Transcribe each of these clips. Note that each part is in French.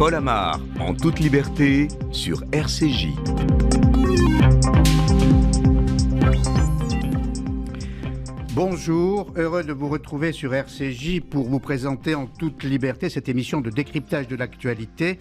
Paul Amar, en toute liberté, sur RCJ. Bonjour, heureux de vous retrouver sur RCJ pour vous présenter en toute liberté cette émission de décryptage de l'actualité.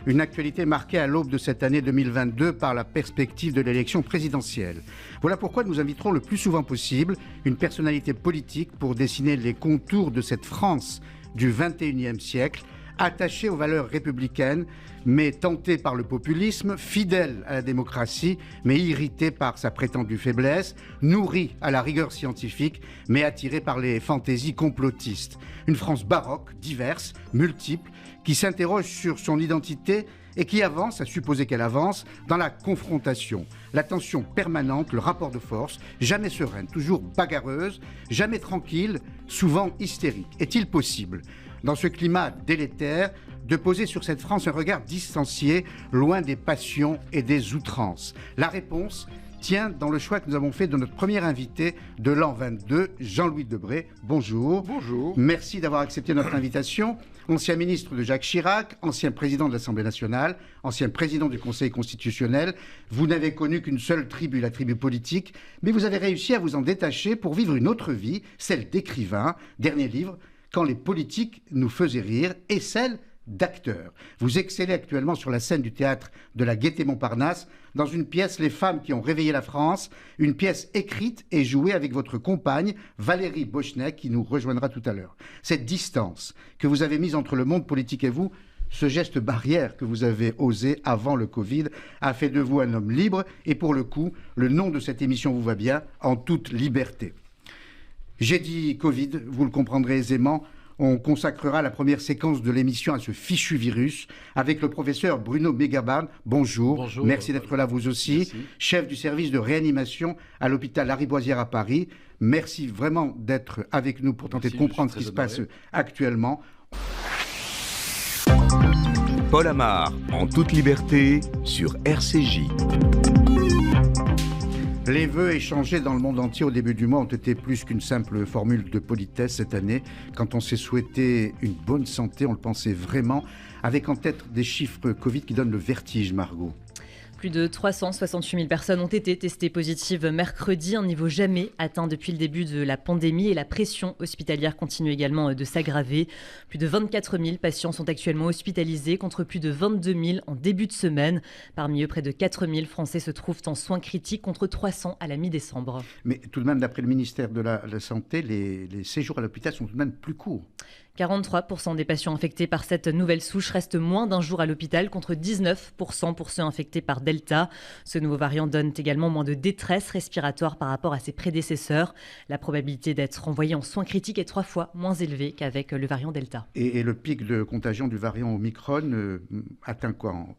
Une actualité marquée à l'aube de cette année 2022 par la perspective de l'élection présidentielle. Voilà pourquoi nous inviterons le plus souvent possible une personnalité politique pour dessiner les contours de cette France du XXIe siècle, attachée aux valeurs républicaines, mais tentée par le populisme, fidèle à la démocratie, mais irritée par sa prétendue faiblesse, nourrie à la rigueur scientifique, mais attirée par les fantaisies complotistes. Une France baroque, diverse, multiple, qui s'interroge sur son identité et qui avance, à supposer qu'elle avance, dans la confrontation. La tension permanente, le rapport de force, jamais sereine, toujours bagarreuse, jamais tranquille, souvent hystérique. Est-il possible, dans ce climat délétère, de poser sur cette France un regard distancié, loin des passions et des outrances? La réponse tient dans le choix que nous avons fait de notre premier invité de l'an 22, Jean-Louis Debré. Bonjour. Bonjour. Merci d'avoir accepté notre invitation. Ancien ministre de Jacques Chirac, ancien président de l'Assemblée nationale, ancien président du Conseil constitutionnel, vous n'avez connu qu'une seule tribu, la tribu politique, mais vous avez réussi à vous en détacher pour vivre une autre vie, celle d'écrivain, dernier livre, Quand les politiques nous faisaient rire, et celle d'acteur. Vous excellez actuellement sur la scène du théâtre de la Gaîté-Montparnasse dans une pièce Les femmes qui ont réveillé la France, une pièce écrite et jouée avec votre compagne Valérie Bochnek qui nous rejoindra tout à l'heure. Cette distance que vous avez mise entre le monde politique et vous, ce geste barrière que vous avez osé avant le Covid, a fait de vous un homme libre et pour le coup, le nom de cette émission vous va bien, En toute liberté. J'ai dit Covid, vous le comprendrez aisément. On consacrera la première séquence de l'émission à ce fichu virus avec le professeur Bruno Megabarn. Bonjour. Bonjour. Merci d'être là vous aussi. Merci. Chef du service de réanimation à l'hôpital Lariboisière à Paris. Merci vraiment d'être avec nous pour tenter de comprendre ce qui se passe actuellement. Paul Amar, en toute liberté, sur RCJ. Les vœux échangés dans le monde entier au début du mois ont été plus qu'une simple formule de politesse cette année. Quand on s'est souhaité une bonne santé, on le pensait vraiment, avec en tête des chiffres Covid qui donnent le vertige, Margot. Plus de 368 000 personnes ont été testées positives mercredi, un niveau jamais atteint depuis le début de la pandémie et la pression hospitalière continue également de s'aggraver. Plus de 24 000 patients sont actuellement hospitalisés contre plus de 22 000 en début de semaine. Parmi eux, près de 4 000 Français se trouvent en soins critiques contre 300 à la mi-décembre. Mais tout de même, d'après le ministère de la Santé, les séjours à l'hôpital sont tout de même plus courts. 43% des patients infectés par cette nouvelle souche restent moins d'un jour à l'hôpital contre 19% pour ceux infectés par Delta. Ce nouveau variant donne également moins de détresse respiratoire par rapport à ses prédécesseurs. La probabilité d'être envoyé en soins critiques est 3 fois moins élevée qu'avec le variant Delta. Et le pic de contagion du variant Omicron atteint quoi, en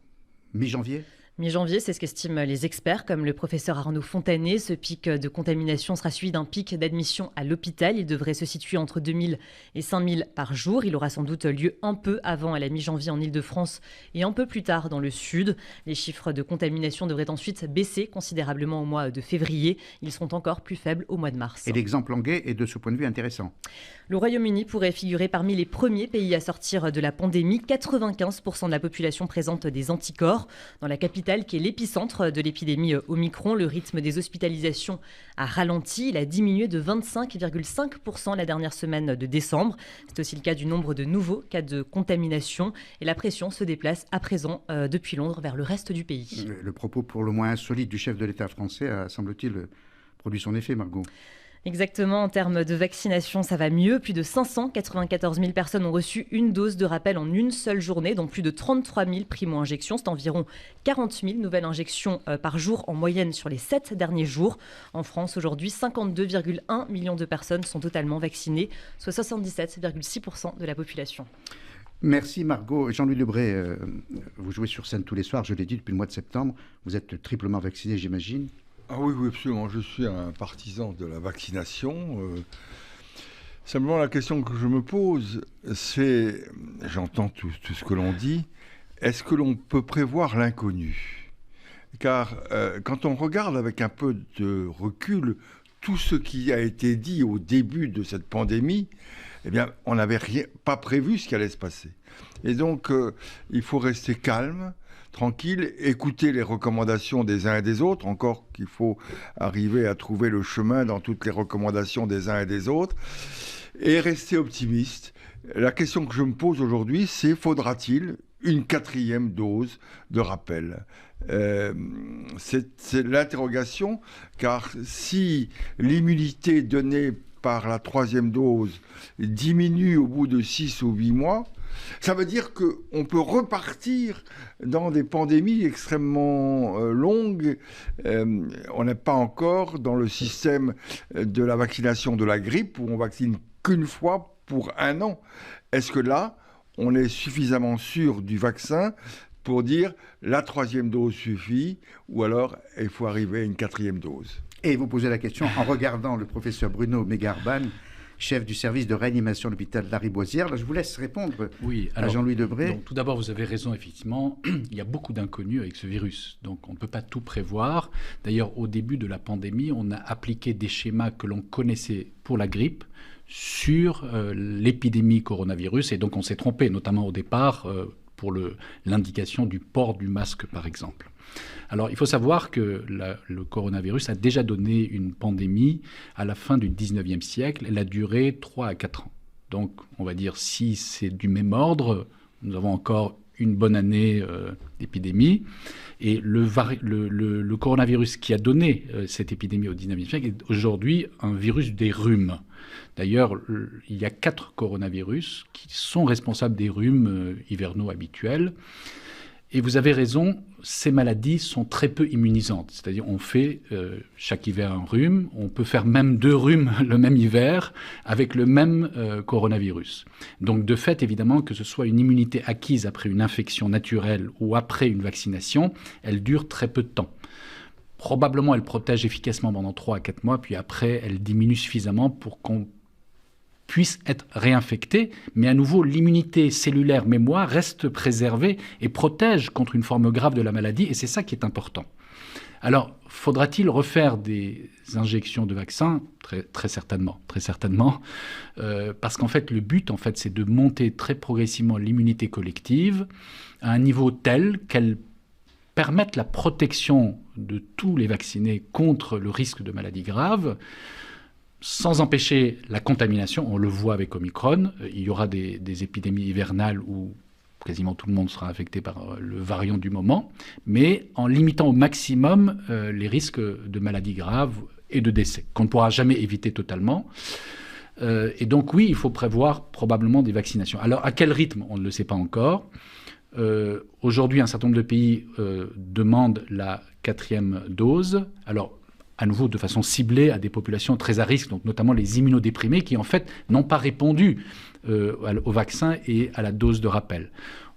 mi-janvier ? Mi-janvier, c'est ce qu'estiment les experts, comme le professeur Arnaud Fontanet. Ce pic de contamination sera suivi d'un pic d'admission à l'hôpital. Il devrait se situer entre 2000 et 5000 par jour. Il aura sans doute lieu un peu avant la mi-janvier en Île-de-France et un peu plus tard dans le sud. Les chiffres de contamination devraient ensuite baisser considérablement au mois de février. Ils seront encore plus faibles au mois de mars. Et l'exemple anglais est de ce point de vue intéressant. Le Royaume-Uni pourrait figurer parmi les premiers pays à sortir de la pandémie. 95% de la population présente des anticorps. Dans la capitale, qui est l'épicentre de l'épidémie Omicron, le rythme des hospitalisations a ralenti. Il a diminué de 25,5% la dernière semaine de décembre. C'est aussi le cas du nombre de nouveaux cas de contamination. Et la pression se déplace à présent depuis Londres vers le reste du pays. Le propos pour le moins insolite du chef de l'État français a, semble-t-il, produit son effet, Margot. Exactement, en termes de vaccination, ça va mieux. Plus de 594 000 personnes ont reçu une dose de rappel en une seule journée, dont plus de 33 000 primo-injections. C'est environ 40 000 nouvelles injections par jour en moyenne sur les 7 derniers jours. En France, aujourd'hui, 52,1 millions de personnes sont totalement vaccinées, soit 77,6% de la population. Merci Margot. Jean-Louis Debré, vous jouez sur scène tous les soirs, je l'ai dit, depuis le mois de septembre. Vous êtes triplement vacciné, j'imagine. Ah oui, oui, absolument. Je suis un partisan de la vaccination. Simplement, la question que je me pose, c'est, j'entends tout ce que l'on dit, est-ce que l'on peut prévoir l'inconnu ? Car quand on regarde avec un peu de recul tout ce qui a été dit au début de cette pandémie, eh bien, on n'avait pas prévu ce qui allait se passer. Et donc, il faut rester calme, tranquille, écouter les recommandations des uns et des autres, encore qu'il faut arriver à trouver le chemin dans toutes les recommandations des uns et des autres, et rester optimiste. La question que je me pose aujourd'hui, c'est faudra-t-il une 4e dose de rappel ? C'est l'interrogation, car si l'immunité donnée par la 3e dose diminue au bout de 6 ou 8 mois, ça veut dire qu'on peut repartir dans des pandémies extrêmement longues. On n'est pas encore dans le système de la vaccination de la grippe où on vaccine qu'une fois pour 1 an. Est-ce que là, on est suffisamment sûr du vaccin pour dire la 3e dose suffit ou alors il faut arriver à une 4e dose? Et vous posez la question en regardant le professeur Bruno Megarban, chef du service de réanimation de l'hôpital de Lariboisière. Là, je vous laisse répondre à Jean-Louis Debré. Donc, tout d'abord, vous avez raison, effectivement, il y a beaucoup d'inconnus avec ce virus. Donc, on ne peut pas tout prévoir. D'ailleurs, au début de la pandémie, on a appliqué des schémas que l'on connaissait pour la grippe sur l'épidémie coronavirus. Et donc, on s'est trompé, notamment au départ, pour l'indication du port du masque, par exemple. Alors, il faut savoir que le coronavirus a déjà donné une pandémie à la fin du 19e siècle. Elle a duré 3 à 4 ans. Donc, on va dire, si c'est du même ordre, nous avons encore une bonne année d'épidémie. Et le coronavirus qui a donné cette épidémie au 19e siècle est aujourd'hui un virus des rhumes. D'ailleurs, il y a 4 coronavirus qui sont responsables des rhumes hivernaux habituels. Et vous avez raison, ces maladies sont très peu immunisantes. C'est-à-dire on fait chaque hiver un rhume, on peut faire même 2 rhumes le même hiver avec le même coronavirus. Donc de fait, évidemment, que ce soit une immunité acquise après une infection naturelle ou après une vaccination, elle dure très peu de temps. Probablement, elle protège efficacement pendant 3 à 4 mois, puis après, elle diminue suffisamment pour qu'on puisse être réinfecté, mais à nouveau, l'immunité cellulaire mémoire reste préservée et protège contre une forme grave de la maladie, et c'est ça qui est important. Alors, faudra-t-il refaire des injections de vaccins ? Très certainement, parce qu'en fait, le but, c'est de monter très progressivement l'immunité collective à un niveau tel qu'elle permette la protection de tous les vaccinés contre le risque de maladies graves, sans empêcher la contamination. On le voit avec Omicron. Il y aura des épidémies hivernales où quasiment tout le monde sera affecté par le variant du moment, mais en limitant au maximum les risques de maladies graves et de décès, qu'on ne pourra jamais éviter totalement. Et donc oui, il faut prévoir probablement des vaccinations. Alors à quel rythme ? On ne le sait pas encore. Aujourd'hui, un certain nombre de pays demandent la 4e dose. Alors, à nouveau de façon ciblée à des populations très à risque, donc notamment les immunodéprimés qui en fait n'ont pas répondu au vaccin et à la dose de rappel.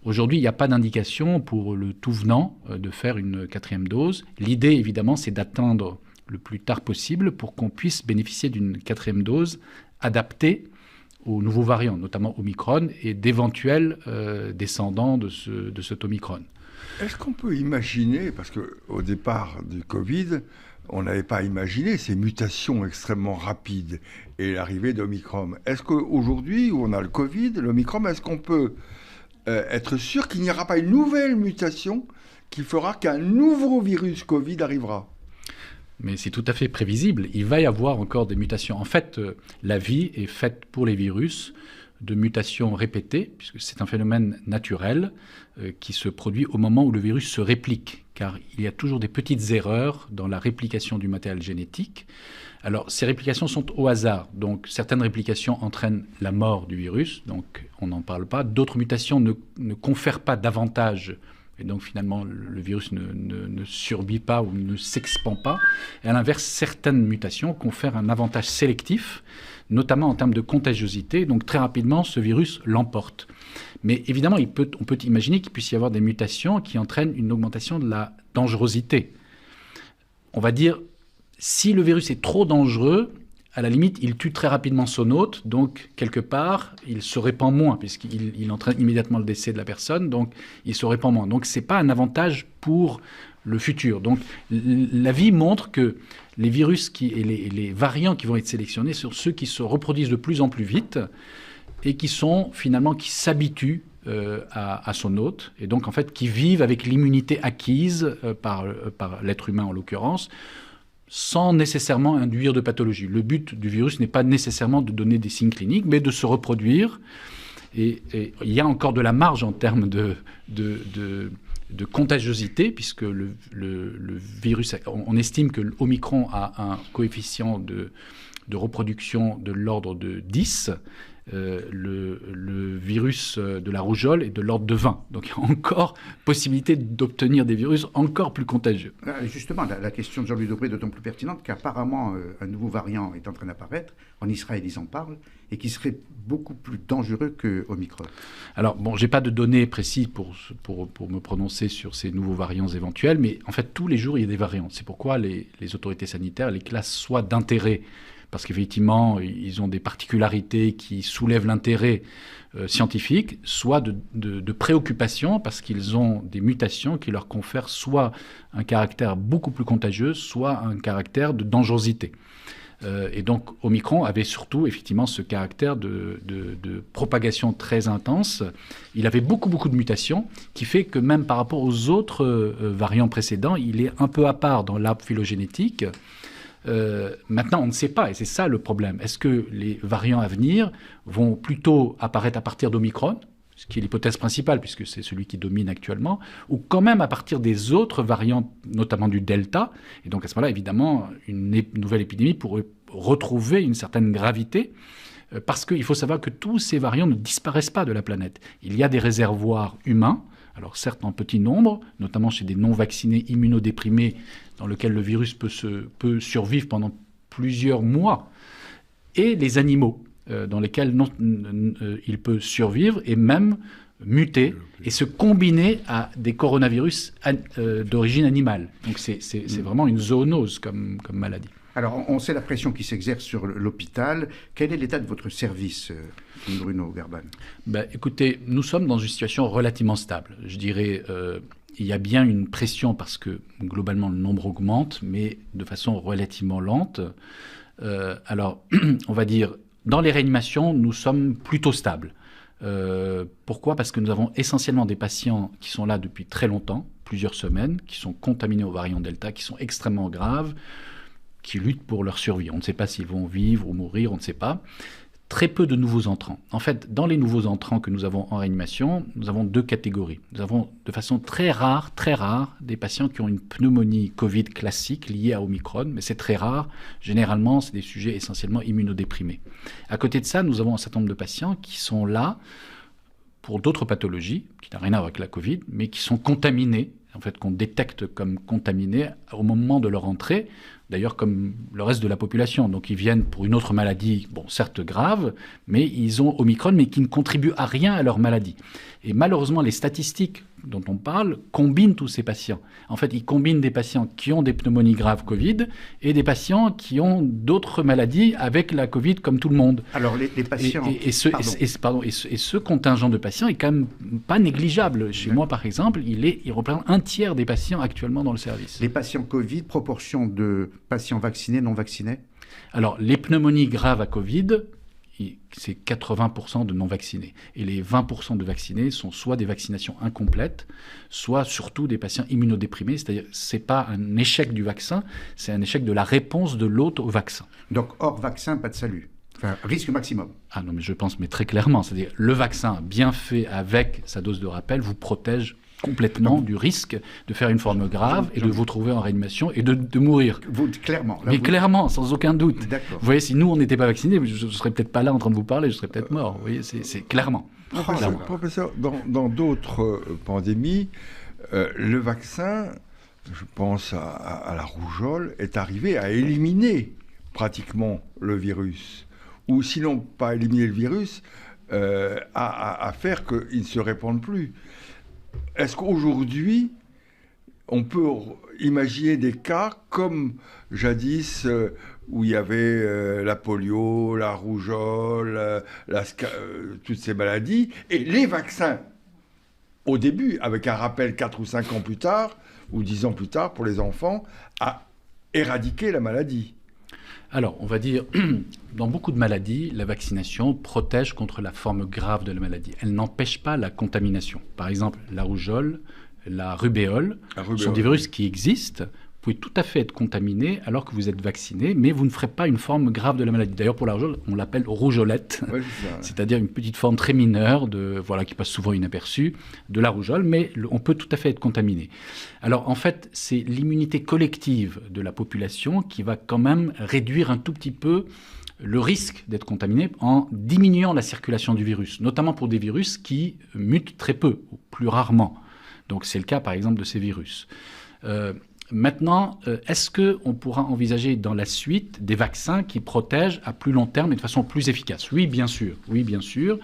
Aujourd'hui, il n'y a pas d'indication pour le tout venant de faire une 4e dose. L'idée, évidemment, c'est d'attendre le plus tard possible pour qu'on puisse bénéficier d'une 4e dose adaptée aux nouveaux variants, notamment Omicron, et d'éventuels descendants de cet Omicron. Est-ce qu'on peut imaginer, parce qu'au départ du Covid, on n'avait pas imaginé ces mutations extrêmement rapides et l'arrivée d'Omicron. Est-ce qu'aujourd'hui, où on a le Covid, l'Omicron, est-ce qu'on peut être sûr qu'il n'y aura pas une nouvelle mutation qui fera qu'un nouveau virus Covid arrivera ? Mais c'est tout à fait prévisible. Il va y avoir encore des mutations. En fait, la vie est faite pour les virus de mutations répétées, puisque c'est un phénomène naturel qui se produit au moment où le virus se réplique, car il y a toujours des petites erreurs dans la réplication du matériel génétique. Alors, ces réplications sont au hasard. Donc, certaines réplications entraînent la mort du virus, donc on n'en parle pas. D'autres mutations ne confèrent pas davantage, et donc finalement, le virus ne survit pas ou ne s'expand pas. Et à l'inverse, certaines mutations confèrent un avantage sélectif, notamment en termes de contagiosité. Donc très rapidement, ce virus l'emporte. Mais évidemment, on peut imaginer qu'il puisse y avoir des mutations qui entraînent une augmentation de la dangerosité. On va dire, si le virus est trop dangereux, à la limite, il tue très rapidement son hôte, donc quelque part, il se répand moins, puisqu'il entraîne immédiatement le décès de la personne, donc il se répand moins. Donc ce n'est pas un avantage pour le futur. Donc la vie montre que les virus et les variants qui vont être sélectionnés sont ceux qui se reproduisent de plus en plus vite et qui s'habituent à son hôte, et donc en fait qui vivent avec l'immunité acquise par l'être humain en l'occurrence, sans nécessairement induire de pathologie. Le but du virus n'est pas nécessairement de donner des signes cliniques, mais de se reproduire. Et il y a encore de la marge en termes de contagiosité, puisque le virus, on estime que l'Omicron a un coefficient de reproduction de l'ordre de 10. Le virus de la rougeole est de l'ordre de 20. Donc il y a encore possibilité d'obtenir des virus encore plus contagieux. Justement, la question de Jean-Louis Debré est d'autant plus pertinente qu'apparemment un nouveau variant est en train d'apparaître. En Israël, ils en parlent, et qui serait beaucoup plus dangereux que Omicron. Alors, bon, je n'ai pas de données précises pour me prononcer sur ces nouveaux variants éventuels, mais en fait, tous les jours, il y a des variants. C'est pourquoi les autorités sanitaires les classent soit d'intérêt, parce qu'effectivement, ils ont des particularités qui soulèvent l'intérêt scientifique, soit de préoccupation, parce qu'ils ont des mutations qui leur confèrent soit un caractère beaucoup plus contagieux, soit un caractère de dangerosité. Et donc, Omicron avait surtout, effectivement, ce caractère de propagation très intense. Il avait beaucoup de mutations, qui fait que même par rapport aux autres variants précédents, il est un peu à part dans l'arbre phylogénétique. Maintenant, on ne sait pas, et c'est ça le problème. Est-ce que les variants à venir vont plutôt apparaître à partir d'Omicron, ce qui est l'hypothèse principale, puisque c'est celui qui domine actuellement, ou quand même à partir des autres variants, notamment du Delta. Et donc à ce moment-là, évidemment, une nouvelle épidémie pourrait retrouver une certaine gravité, parce qu'il faut savoir que tous ces variants ne disparaissent pas de la planète. Il y a des réservoirs humains, alors certes en petit nombre, notamment chez des non-vaccinés immunodéprimés, dans lesquels le virus peut survivre pendant plusieurs mois, et les animaux, dans lesquels il peut survivre et même muter et se combiner à des coronavirus d'origine animale. Donc c'est vraiment une zoonose comme maladie. Alors, on sait la pression qui s'exerce sur l'hôpital. Quel est l'état de votre service, Bruno Garban ? Écoutez, nous sommes dans une situation relativement stable. Je dirais, il y a bien une pression parce que globalement le nombre augmente, mais de façon relativement lente. Alors, on va dire, dans les réanimations, nous sommes plutôt stables. Pourquoi ? Parce que nous avons essentiellement des patients qui sont là depuis très longtemps, plusieurs semaines, qui sont contaminés au variant Delta, qui sont extrêmement graves, qui luttent pour leur survie. On ne sait pas s'ils vont vivre ou mourir, on ne sait pas. Très peu de nouveaux entrants. En fait, dans les nouveaux entrants que nous avons en réanimation, nous avons deux catégories. Nous avons de façon très rare, des patients qui ont une pneumonie Covid classique liée à Omicron, mais c'est très rare. Généralement, c'est des sujets essentiellement immunodéprimés. À côté de ça, nous avons un certain nombre de patients qui sont là pour d'autres pathologies, qui n'ont rien à voir avec la Covid, mais qui sont contaminés, en fait, qu'on détecte comme contaminés au moment de leur entrée, d'ailleurs comme le reste de la population. Donc ils viennent pour une autre maladie, bon, certes grave, mais ils ont Omicron, mais qui ne contribue à rien à leur maladie. Et malheureusement, les statistiques dont on parle combinent tous ces patients. En fait, ils combinent des patients qui ont des pneumonies graves Covid et des patients qui ont d'autres maladies avec la Covid comme tout le monde. Alors les patients... Et ce contingent de patients est quand même pas négligeable. Chez moi, par exemple, il représente un tiers des patients actuellement dans le service. Les patients Covid, proportion de patients vaccinés, non vaccinés ? Alors, les pneumonies graves à Covid, c'est 80% de non-vaccinés. Et les 20% de vaccinés sont soit des vaccinations incomplètes, soit surtout des patients immunodéprimés. C'est-à-dire ce n'est pas un échec du vaccin, c'est un échec de la réponse de l'hôte au vaccin. Donc, hors vaccin, pas de salut. Enfin, risque maximum. Ah non, mais je pense, mais très clairement. C'est-à-dire le vaccin bien fait avec sa dose de rappel vous protège complètement du risque de faire une forme grave et de vous trouver en réanimation et de mourir. Clairement. Mais clairement, sans aucun doute. D'accord. Vous voyez, si nous, on n'était pas vaccinés, je ne serais peut-être pas là en train de vous parler, je serais peut-être mort. Vous voyez, c'est clairement. Professeur, dans d'autres pandémies, le vaccin, je pense à la rougeole, est arrivé à éliminer pratiquement le virus. Ou sinon, pas éliminer le virus, à faire qu'il ne se répande plus. Est-ce qu'aujourd'hui, on peut imaginer des cas comme jadis où il y avait la polio, la rougeole, toutes ces maladies, et les vaccins au début, avec un rappel 4 ou 5 ans plus tard, ou 10 ans plus tard, pour les enfants, à éradiquer la maladie. Alors, on va dire, dans beaucoup de maladies, la vaccination protège contre la forme grave de la maladie. Elle n'empêche pas la contamination. Par exemple, la rougeole, la rubéole sont des virus qui existent. Vous pouvez tout à fait être contaminé alors que vous êtes vacciné, mais vous ne ferez pas une forme grave de la maladie. D'ailleurs, pour la rougeole, on l'appelle rougeolette, Ouais, c'est ça, ouais. c'est-à-dire une petite forme très mineure, qui passe souvent inaperçue, de la rougeole, mais on peut tout à fait être contaminé. Alors, en fait, c'est l'immunité collective de la population qui va quand même réduire un tout petit peu le risque d'être contaminé en diminuant la circulation du virus, notamment pour des virus qui mutent très peu, ou plus rarement. Donc, c'est le cas, par exemple, de ces virus. Maintenant, est-ce qu'on pourra envisager dans la suite des vaccins qui protègent à plus long terme et de façon plus efficace ? Oui, bien sûr.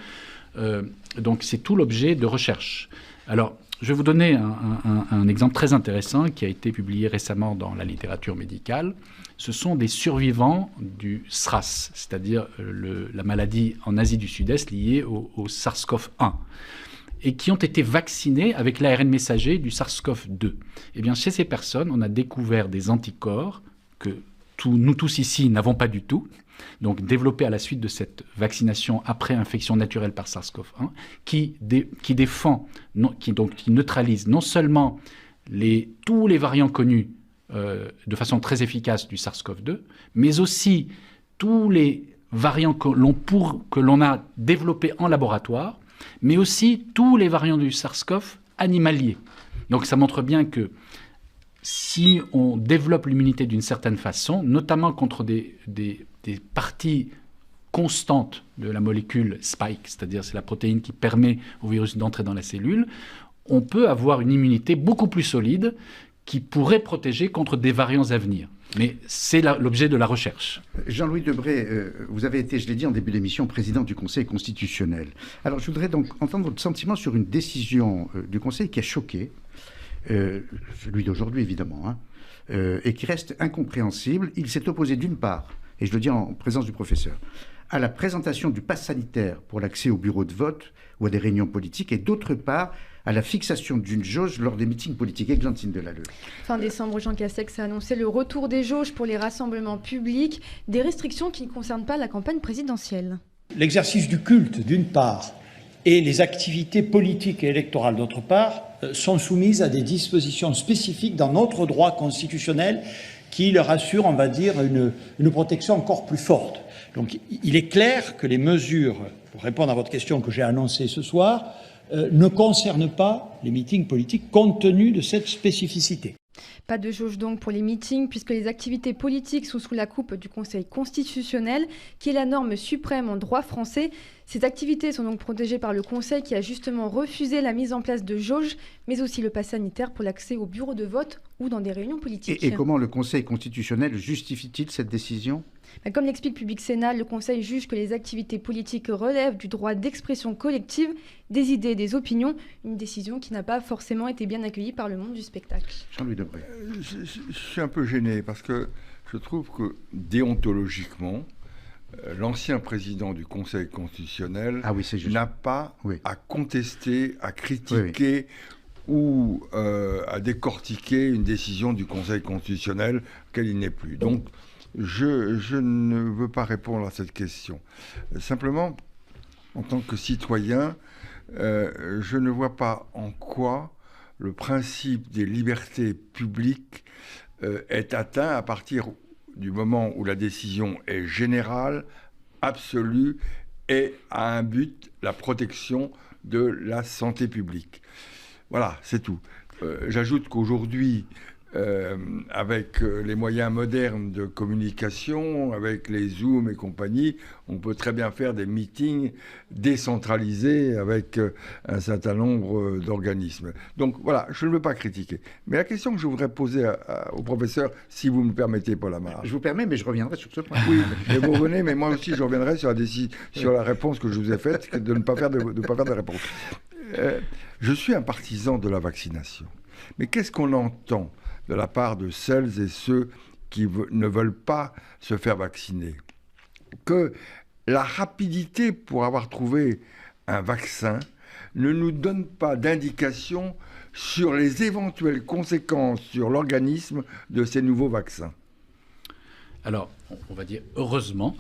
Donc, c'est tout l'objet de recherche. Alors, je vais vous donner un exemple très intéressant qui a été publié récemment dans la littérature médicale. Ce sont des survivants du SRAS, c'est-à-dire la maladie en Asie du Sud-Est liée au SARS-CoV-1. Et qui ont été vaccinés avec l'ARN messager du SARS-CoV-2. Eh bien, chez ces personnes, on a découvert des anticorps que nous tous ici n'avons pas du tout, donc développés à la suite de cette vaccination après infection naturelle par SARS-CoV-1, qui neutralise non seulement tous les variants connus de façon très efficace du SARS-CoV-2, mais aussi tous les variants que l'on a développés en laboratoire, mais aussi tous les variants du SARS-CoV animaliers. Donc ça montre bien que si on développe l'immunité d'une certaine façon, notamment contre des parties constantes de la molécule spike, c'est-à-dire c'est la protéine qui permet au virus d'entrer dans la cellule, on peut avoir une immunité beaucoup plus solide qui pourrait protéger contre des variants à venir. Mais c'est l'objet de la recherche. Jean-Louis Debré, vous avez été, je l'ai dit en début d'émission, président du Conseil constitutionnel. Alors je voudrais donc entendre votre sentiment sur une décision du Conseil qui a choqué, celui d'aujourd'hui évidemment, et qui reste incompréhensible. Il s'est opposé d'une part, et je le dis en présence du professeur, à la présentation du pass sanitaire pour l'accès au bureau de vote ou à des réunions politiques, et d'autre part, à la fixation d'une jauge lors des meetings politiques. Églantine Delalleux. Fin décembre, Jean Castex a annoncé le retour des jauges pour les rassemblements publics, des restrictions qui ne concernent pas la campagne présidentielle. L'exercice du culte, d'une part, et les activités politiques et électorales, d'autre part, sont soumises à des dispositions spécifiques dans notre droit constitutionnel qui leur assurent, on va dire, une protection encore plus forte. Donc il est clair que les mesures, pour répondre à votre question que j'ai annoncée ce soir, ne concerne pas les meetings politiques compte tenu de cette spécificité. Pas de jauge donc pour les meetings, puisque les activités politiques sont sous la coupe du Conseil constitutionnel, qui est la norme suprême en droit français. Ces activités sont donc protégées par le Conseil qui a justement refusé la mise en place de jauges, mais aussi le pass sanitaire pour l'accès au bureau de vote ou dans des réunions politiques. Et comment le Conseil constitutionnel justifie-t-il cette décision ? Comme l'explique Public Sénat, le Conseil juge que les activités politiques relèvent du droit d'expression collective, des idées et des opinions, une décision qui n'a pas forcément été bien accueillie par le monde du spectacle. Jean-Louis Debré. Je suis un peu gêné parce que je trouve que déontologiquement, l'ancien président du Conseil constitutionnel n'a pas à contester, à critiquer ou à décortiquer une décision du Conseil constitutionnel auquel il n'est plus. Donc, je ne veux pas répondre à cette question. Simplement, en tant que citoyen, je ne vois pas en quoi le principe des libertés publiques est atteint à partir du moment où la décision est générale, absolue et a un but, la protection de la santé publique. Voilà, c'est tout. J'ajoute qu'aujourd'hui, avec les moyens modernes de communication, avec les Zoom et compagnie, on peut très bien faire des meetings décentralisés avec un certain nombre d'organismes. Donc voilà, je ne veux pas critiquer. Mais la question que je voudrais poser au professeur, si vous me permettez, Paul Amar. Je vous permets, mais je reviendrai sur ce point. Oui, mais vous revenez, mais moi aussi je reviendrai sur la réponse que je vous ai faite, de ne pas faire de réponse. Je suis un partisan de la vaccination. Mais qu'est-ce qu'on entend de la part de celles et ceux qui ne veulent pas se faire vacciner? Que la rapidité pour avoir trouvé un vaccin ne nous donne pas d'indication sur les éventuelles conséquences sur l'organisme de ces nouveaux vaccins. Alors, on va dire heureusement,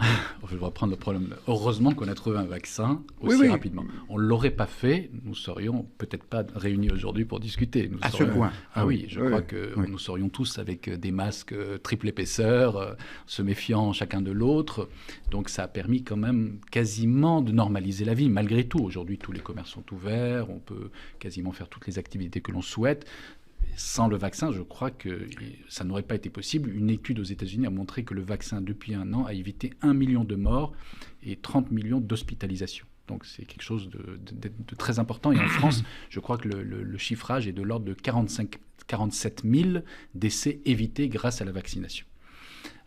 je vais reprendre le problème, heureusement qu'on a trouvé un vaccin aussi rapidement. On ne l'aurait pas fait, nous serions peut-être pas réunis aujourd'hui pour discuter. À ce point. Ah oui, je crois que nous serions tous avec des masques triple épaisseur, se méfiant chacun de l'autre. Donc ça a permis quand même quasiment de normaliser la vie, malgré tout. Aujourd'hui, tous les commerces sont ouverts, on peut quasiment faire toutes les activités que l'on souhaite. Sans le vaccin, je crois que ça n'aurait pas été possible. Une étude aux États-Unis a montré que le vaccin, depuis 1 an, a évité 1 million de morts et 30 millions d'hospitalisations. Donc c'est quelque chose de très important. Et en France, je crois que le chiffrage est de l'ordre de 47 000 décès évités grâce à la vaccination.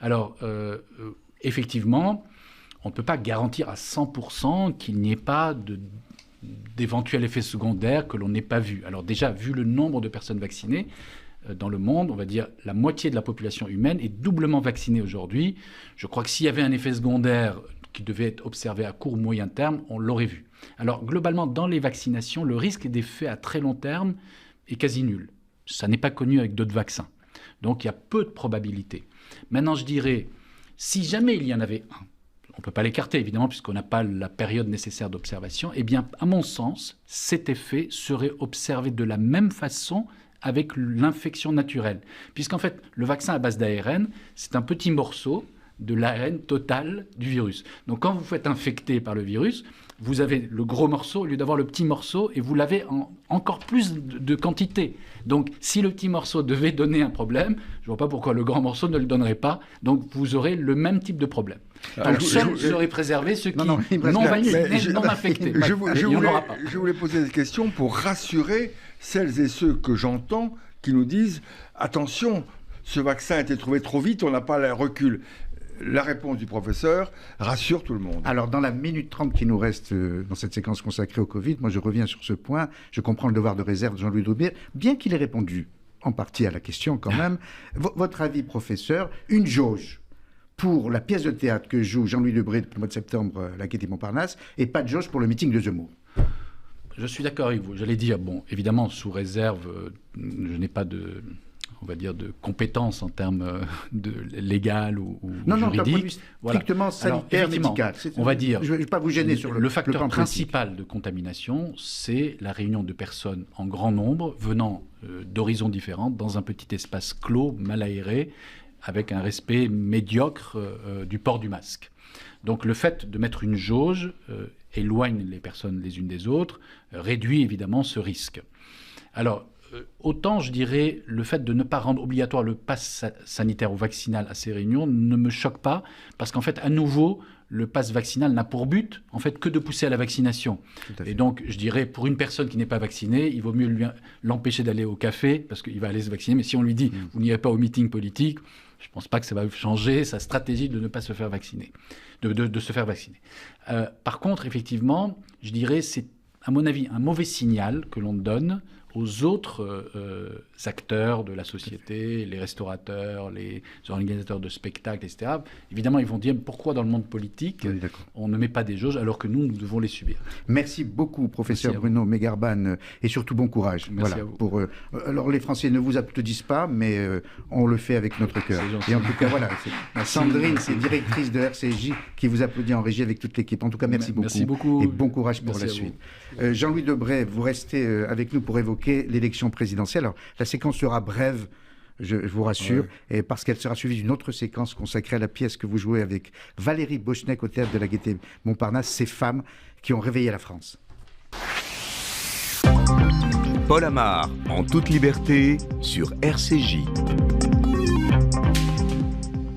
Alors, effectivement, on ne peut pas garantir à 100% qu'il n'y ait pas d'éventuels effets secondaires que l'on n'ait pas vus. Alors déjà, vu le nombre de personnes vaccinées dans le monde, on va dire la moitié de la population humaine est doublement vaccinée aujourd'hui. Je crois que s'il y avait un effet secondaire qui devait être observé à court ou moyen terme, on l'aurait vu. Alors globalement, dans les vaccinations, le risque d'effet à très long terme est quasi nul. Ça n'est pas connu avec d'autres vaccins. Donc il y a peu de probabilités. Maintenant, je dirais, si jamais il y en avait un, on ne peut pas l'écarter, évidemment, puisqu'on n'a pas la période nécessaire d'observation. Eh bien, à mon sens, cet effet serait observé de la même façon avec l'infection naturelle. Puisqu'en fait, le vaccin à base d'ARN, c'est un petit morceau de l'ARN total du virus. Donc, quand vous faites infecter par le virus, vous avez le gros morceau au lieu d'avoir le petit morceau et vous l'avez en encore plus de quantité. Donc, si le petit morceau devait donner un problème, je ne vois pas pourquoi le grand morceau ne le donnerait pas. Donc, vous aurez le même type de problème. Donc, seuls seraient préservés ceux qui non vaccinés, non infectés. Je voulais poser cette question pour rassurer celles et ceux que j'entends qui nous disent « Attention, ce vaccin a été trouvé trop vite, on n'a pas le recul ». La réponse du professeur rassure tout le monde. Alors, dans la minute 30 qui nous reste dans cette séquence consacrée au Covid, moi je reviens sur ce point. Je comprends le devoir de réserve de Jean-Louis Debré, bien qu'il ait répondu en partie à la question quand même. Votre avis, professeur, une jauge pour la pièce de théâtre que joue Jean-Louis Debré depuis le mois de septembre, La Gaîté Montparnasse, et pas de jauge pour le meeting de Zemmour. Je suis d'accord avec vous. J'allais dire, bon, évidemment, sous réserve, je n'ai pas de... on va dire, de compétences en termes de légal ou juridique. Strictement sanitaire, médical. On va dire, je ne vais pas vous gêner sur le facteur principal de contamination, c'est la réunion de personnes en grand nombre venant d'horizons différents dans un petit espace clos, mal aéré, avec un respect médiocre du port du masque. Donc le fait de mettre une jauge éloigne les personnes les unes des autres, réduit évidemment ce risque. Alors, autant, je dirais, le fait de ne pas rendre obligatoire le pass sanitaire ou vaccinal à ces réunions ne me choque pas, parce qu'en fait, à nouveau, le pass vaccinal n'a pour but, en fait, que de pousser à la vaccination. Et donc, je dirais, pour une personne qui n'est pas vaccinée, il vaut mieux l'empêcher d'aller au café, parce qu'il va aller se vacciner. Mais si on lui dit, vous n'irez pas au meeting politique, je ne pense pas que ça va changer sa stratégie de ne pas se faire vacciner, de se faire vacciner. Par contre, effectivement, je dirais, c'est, à mon avis, un mauvais signal que l'on donne aux autres acteurs de la société, les restaurateurs, les organisateurs de spectacles, etc. Évidemment, ils vont dire pourquoi dans le monde politique, on ne met pas des jauges alors que nous devons les subir. Merci beaucoup, professeur Bruno Megarban, et surtout bon courage. Merci à vous. Alors, les Français ne vous applaudissent pas, mais on le fait avec notre cœur. Et en tout cas, voilà, Sandrine, c'est directrice de RCJ, qui vous applaudit en régie avec toute l'équipe. En tout cas, merci beaucoup. Et bon courage pour la suite. Jean-Louis Debré, vous restez avec nous pour évoquer l'élection présidentielle. Alors, la séquence sera brève, je vous rassure, et parce qu'elle sera suivie d'une autre séquence consacrée à la pièce que vous jouez avec Valérie Bochnek au théâtre de la Gaîté Montparnasse, ces femmes qui ont réveillé la France. Paul Amar, en toute liberté, sur RCJ.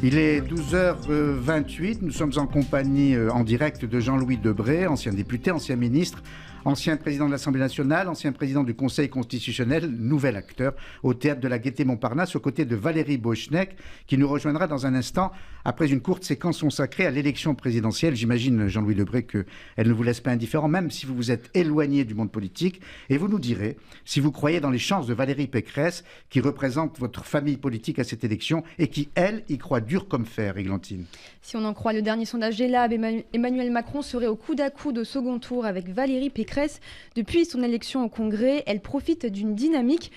Il est 12h28, nous sommes en compagnie en direct de Jean-Louis Debré, ancien député, ancien ministre, ancien président de l'Assemblée nationale, ancien président du Conseil constitutionnel, nouvel acteur au théâtre de la Gaîté Montparnasse, aux côtés de Valérie Bochnek, qui nous rejoindra dans un instant après une courte séquence consacrée à l'élection présidentielle. J'imagine, Jean-Louis Debré, qu'elle ne vous laisse pas indifférent, même si vous vous êtes éloigné du monde politique. Et vous nous direz si vous croyez dans les chances de Valérie Pécresse, qui représente votre famille politique à cette élection et qui, elle, y croit dur comme fer, Églantine. Si on en croit le dernier sondage Elab, Emmanuel Macron serait au coude à coude au second tour avec Valérie Pécresse. Pécresse. Depuis son élection au Congrès, elle profite d'une dynamique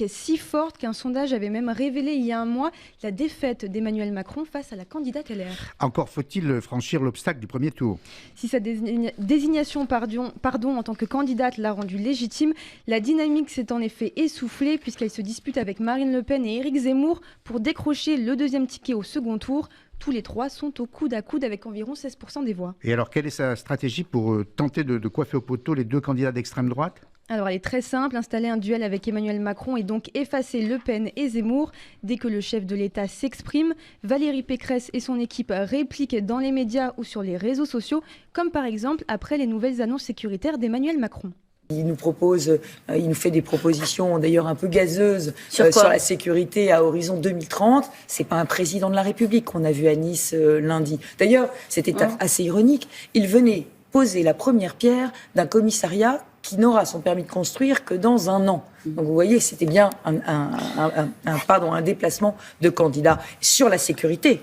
si forte qu'un sondage avait même révélé il y a un mois la défaite d'Emmanuel Macron face à la candidate LR. Encore faut-il franchir l'obstacle du premier tour. Si sa désignation en tant que candidate l'a rendue légitime, la dynamique s'est en effet essoufflée puisqu'elle se dispute avec Marine Le Pen et Éric Zemmour pour décrocher le deuxième ticket au second tour. Tous les trois sont au coude à coude avec environ 16% des voix. Et alors, quelle est sa stratégie pour tenter de coiffer au poteau les deux candidats d'extrême droite ? Alors elle est très simple, installer un duel avec Emmanuel Macron et donc effacer Le Pen et Zemmour. Dès que le chef de l'État s'exprime, Valérie Pécresse et son équipe répliquent dans les médias ou sur les réseaux sociaux, comme par exemple après les nouvelles annonces sécuritaires d'Emmanuel Macron. Il nous fait des propositions d'ailleurs un peu gazeuses sur la sécurité à horizon 2030. C'est pas un président de la République qu'on a vu à Nice lundi. D'ailleurs, c'était assez ironique. Il venait poser la première pierre d'un commissariat qui n'aura son permis de construire que dans un an. Donc vous voyez, c'était bien un déplacement de candidat sur la sécurité.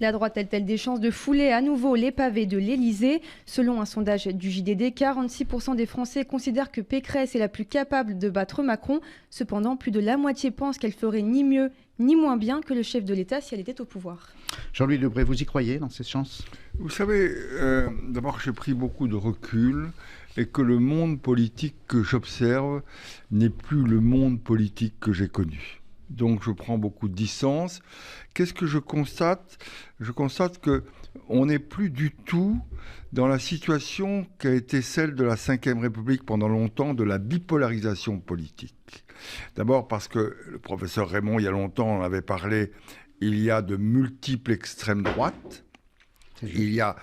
La droite a-t-elle des chances de fouler à nouveau les pavés de l'Élysée ? Selon un sondage du JDD, 46% des Français considèrent que Pécresse est la plus capable de battre Macron. Cependant, plus de la moitié pense qu'elle ferait ni mieux ni moins bien que le chef de l'État si elle était au pouvoir. Jean-Louis Debré, vous y croyez dans ces chances ? Vous savez, d'abord j'ai pris beaucoup de recul et que le monde politique que j'observe n'est plus le monde politique que j'ai connu. Donc je prends beaucoup de distance. Qu'est-ce que je constate ? Je constate qu'on n'est plus du tout dans la situation qui a été celle de la Ve République pendant longtemps, de la bipolarisation politique. D'abord parce que le professeur Raymond, il y a longtemps, en avait parlé, il y a de multiples extrêmes droites, il y a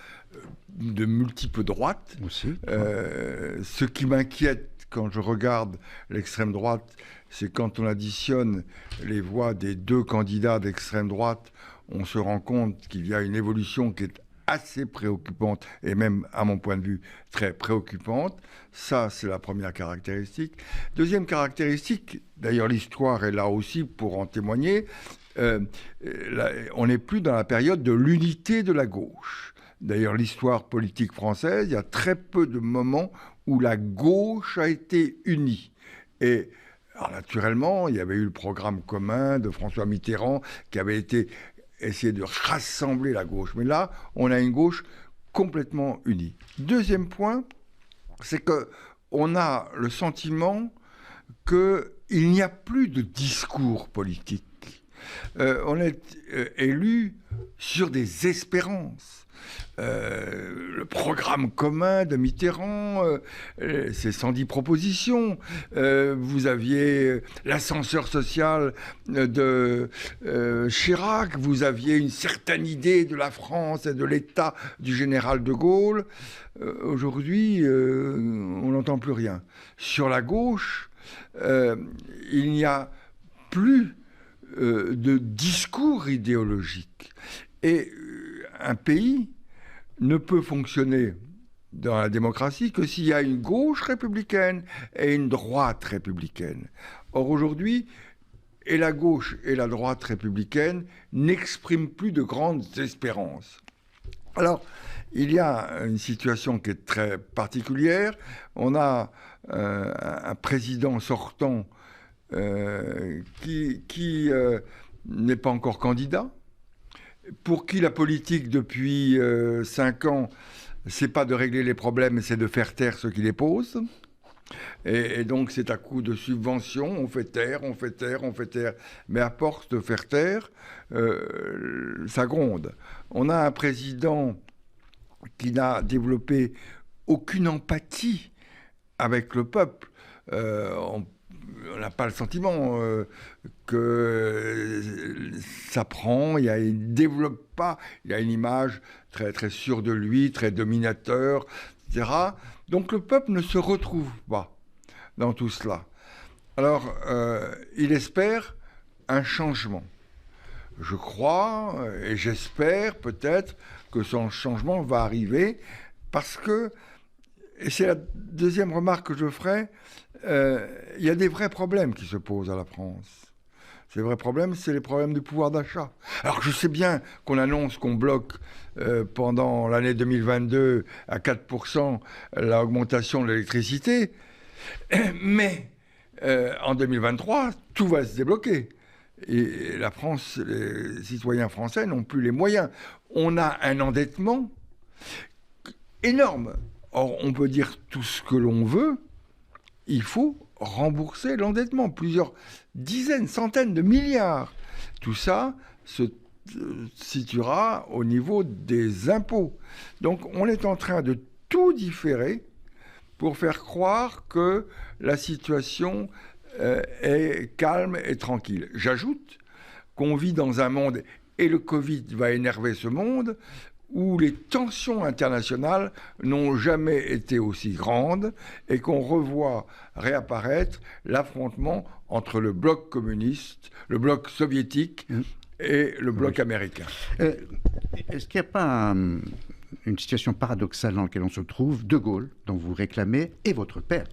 de multiples droites. Aussi. Ce qui m'inquiète quand je regarde l'extrême droite, c'est quand on additionne les voix des deux candidats d'extrême droite, on se rend compte qu'il y a une évolution qui est assez préoccupante et même, à mon point de vue, très préoccupante. Ça, c'est la première caractéristique. Deuxième caractéristique, d'ailleurs l'histoire est là aussi pour en témoigner, on n'est plus dans la période de l'unité de la gauche. D'ailleurs, l'histoire politique française, il y a très peu de moments où la gauche a été unie. Et alors, naturellement, il y avait eu le programme commun de François Mitterrand qui avait été essayer de rassembler la gauche. Mais là, on a une gauche complètement unie. Deuxième point, c'est qu'on a le sentiment qu'il n'y a plus de discours politique. On est élu sur des espérances. Le programme commun de Mitterrand, c'est 110 propositions. Vous aviez l'ascenseur social de Chirac. Vous aviez une certaine idée de la France et de l'État du général de Gaulle. Aujourd'hui, on n'entend plus rien. Sur la gauche, il n'y a plus de discours idéologique. Et un pays ne peut fonctionner dans la démocratie que s'il y a une gauche républicaine et une droite républicaine. Or aujourd'hui, et la gauche et la droite républicaine n'expriment plus de grandes espérances. Alors, il y a une situation qui est très particulière. On a un président sortant qui n'est pas encore candidat, pour qui la politique depuis 5 ans, c'est pas de régler les problèmes, c'est de faire taire ceux qui les posent. Et donc c'est à coup de subventions, on fait taire. Mais à force de faire taire, ça gronde. On a un président qui n'a développé aucune empathie avec le peuple. On n'a pas le sentiment que ça prend, il ne développe pas, il a une image très, très sûre de lui, très dominateur, etc. Donc le peuple ne se retrouve pas dans tout cela. Alors, il espère un changement. Je crois et j'espère peut-être que son changement va arriver parce que, et c'est la deuxième remarque que je ferai, il y a des vrais problèmes qui se posent à la France. C'est le vrai problème, c'est les problèmes de pouvoir d'achat. Alors je sais bien qu'on annonce qu'on bloque pendant l'année 2022 à 4% l'augmentation de l'électricité, mais en 2023, tout va se débloquer. Et la France, les citoyens français n'ont plus les moyens. On a un endettement énorme. Or, on peut dire tout ce que l'on veut, il faut rembourser l'endettement, plusieurs dizaines, centaines de milliards. Tout ça se situera au niveau des impôts. Donc, on est en train de tout différer pour faire croire que la situation est calme et tranquille. J'ajoute qu'on vit dans un monde, et le Covid va énerver ce monde, où les tensions internationales n'ont jamais été aussi grandes et qu'on revoit réapparaître l'affrontement entre le bloc communiste, le bloc soviétique et le bloc américain. Est-ce qu'il n'y a pas une situation paradoxale dans laquelle on se trouve? De Gaulle, dont vous réclamez, et votre père,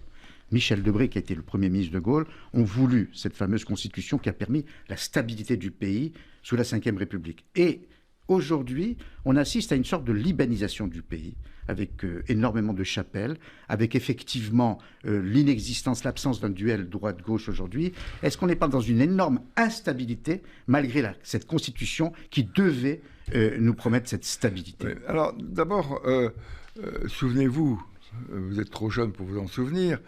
Michel Debré, qui a été le premier ministre de Gaulle, ont voulu cette fameuse constitution qui a permis la stabilité du pays sous la Ve République. Et aujourd'hui, on assiste à une sorte de libanisation du pays, avec énormément de chapelles, avec effectivement l'inexistence, l'absence d'un duel droite-gauche aujourd'hui. Est-ce qu'on n'est pas dans une énorme instabilité, malgré cette constitution qui devait nous promettre cette stabilité? Oui. Alors, d'abord, souvenez-vous, vous êtes trop jeune pour vous en souvenir,